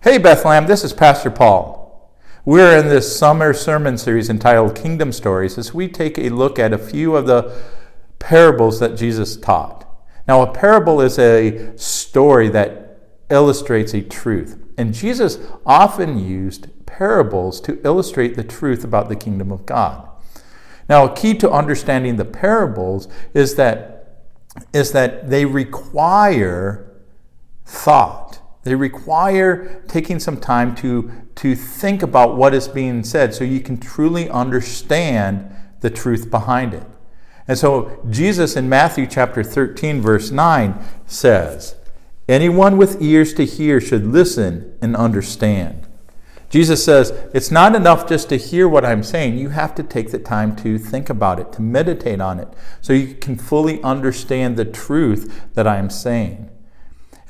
Hey Bethlehem, this is Pastor Paul. We're in this summer sermon series entitled Kingdom Stories as we take a look at a few of the parables that Jesus taught. Now, a parable is a story that illustrates a truth, and Jesus often used parables to illustrate the truth about the kingdom of God. Now, a key to understanding the parables is that they require thought. They require taking some time to think about what is being said so you can truly understand the truth behind it. And so Jesus in Matthew chapter 13, verse 9 says, "Anyone with ears to hear should listen and understand." Jesus says, it's not enough just to hear what I'm saying. You have to take the time to think about it, to meditate on it, so you can fully understand the truth that I'm saying.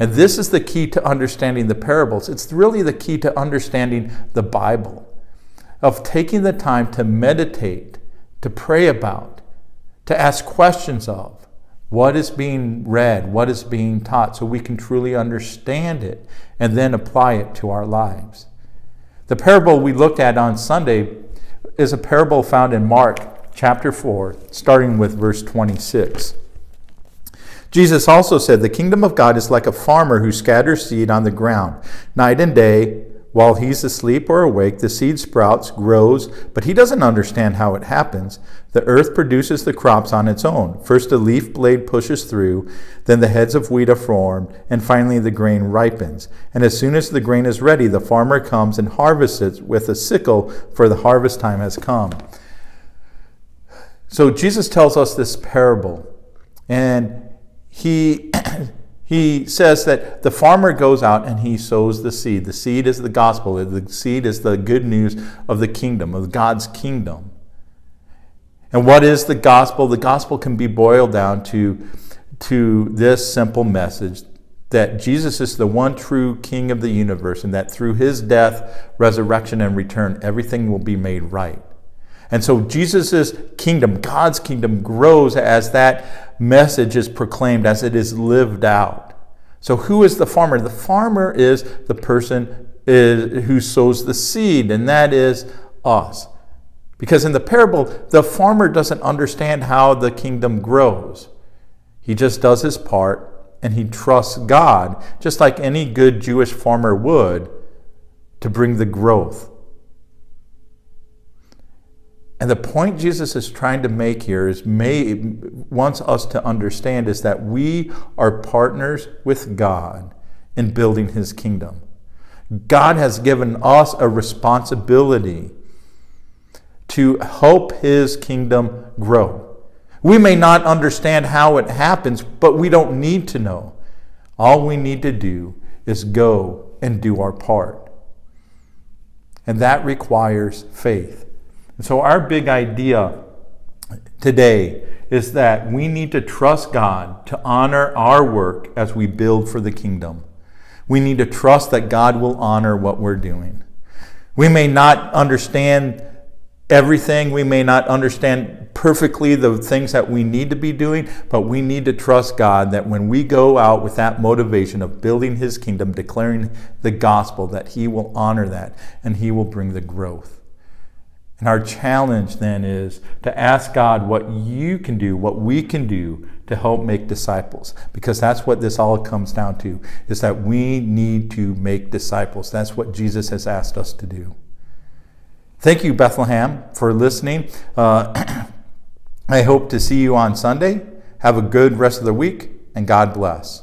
And this is the key to understanding the parables. It's really the key to understanding the Bible, of taking the time to meditate, to pray about, to ask questions of what is being read, what is being taught, so we can truly understand it and then apply it to our lives. The parable we looked at on Sunday is a parable found in Mark chapter 4, starting with verse 26. Jesus also said, "The kingdom of God is like a farmer who scatters seed on the ground. Night and day, while he's asleep or awake, the seed sprouts, grows, but he doesn't understand how it happens. The earth produces the crops on its own. First a leaf blade pushes through, then the heads of wheat are formed, and finally the grain ripens. And as soon as the grain is ready, the farmer comes and harvests it with a sickle, for the harvest time has come." So Jesus tells us this parable, and he says that the farmer goes out and he sows the seed. The seed is the gospel. The seed is the good news of the kingdom, of God's kingdom. And what is the gospel? The gospel can be boiled down to this simple message, that Jesus is the one true King of the universe, and that through his death, resurrection, and return, everything will be made right. And so Jesus' kingdom, God's kingdom, grows as that message is proclaimed, as it is lived out. So who is the farmer? The farmer is the person who sows the seed, and that is us. Because in the parable, the farmer doesn't understand how the kingdom grows. He just does his part, and he trusts God, just like any good Jewish farmer would, to bring the growth. And the point Jesus is trying to make here wants us to understand is that we are partners with God in building his kingdom. God has given us a responsibility to help his kingdom grow. We may not understand how it happens, but we don't need to know. All we need to do is go and do our part. And that requires faith. And so our big idea today is that we need to trust God to honor our work as we build for the kingdom. We need to trust that God will honor what we're doing. We may not understand everything. We may not understand perfectly the things that we need to be doing, but we need to trust God that when we go out with that motivation of building his kingdom, declaring the gospel, that he will honor that and he will bring the growth. And our challenge then is to ask God what you can do, what we can do to help make disciples. Because that's what this all comes down to, is that we need to make disciples. That's what Jesus has asked us to do. Thank you, Bethlehem, for listening. I hope to see you on Sunday. Have a good rest of the week, and God bless.